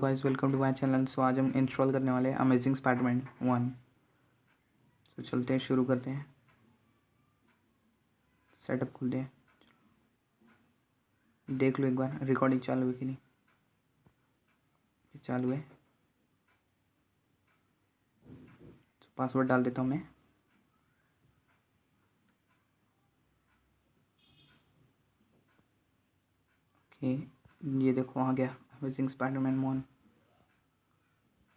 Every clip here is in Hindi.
Guys, welcome to my channel. So आज हम इंस्टॉल करने वाले हैं अमेजिंग स्पाइडरमैन 1। तो चलते हैं, शुरू करते हैं। सेटअप खोलते हैं, देख लो एक बार रिकॉर्डिंग चालू है कि नहीं। चालू है। तो पासवर्ड डाल देता हूँ मैं। ओके, ये देखो आ गया अमेजिंग स्पाइडरमैन 1।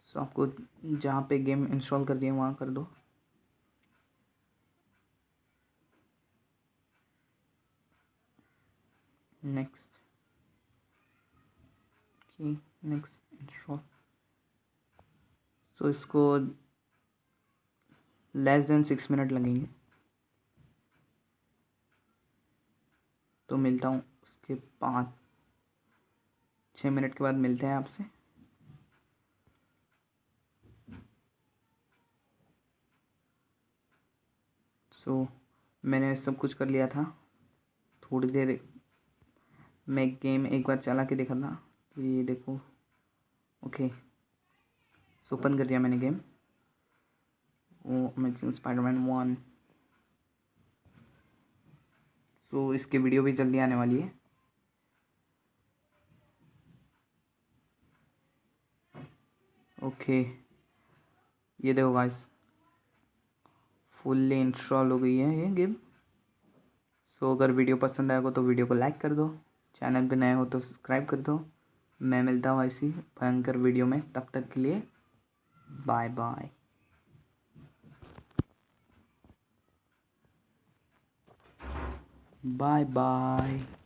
सो आपको जहाँ पे गेम इंस्टॉल कर दिए वहाँ कर दो। Next, next install. सो इसको लेस देन 6 मिनट लगेंगे। तो मिलता हूँ उसके 5-6 मिनट के बाद मिलते हैं आपसे। सो मैंने सब कुछ कर लिया था। थोड़ी देर मैं गेम एक बार चला के देखा था। तो ये देखो, ओके, सो ओपन कर दिया मैंने गेम। वो अमेजिंग स्पाइडरमैन 1। सो इसकी वीडियो भी जल्दी आने वाली है। ओके, ये देखो गाइस, फुल्ली इंस्टॉल हो गई है ये गेम। सो अगर वीडियो पसंद आएगा तो वीडियो को लाइक कर दो, चैनल पे नए हो तो सब्सक्राइब कर दो। मैं मिलता हूँ ऐसी भयंकर वीडियो में, तब तक के लिए बाय बाय। Bye bye.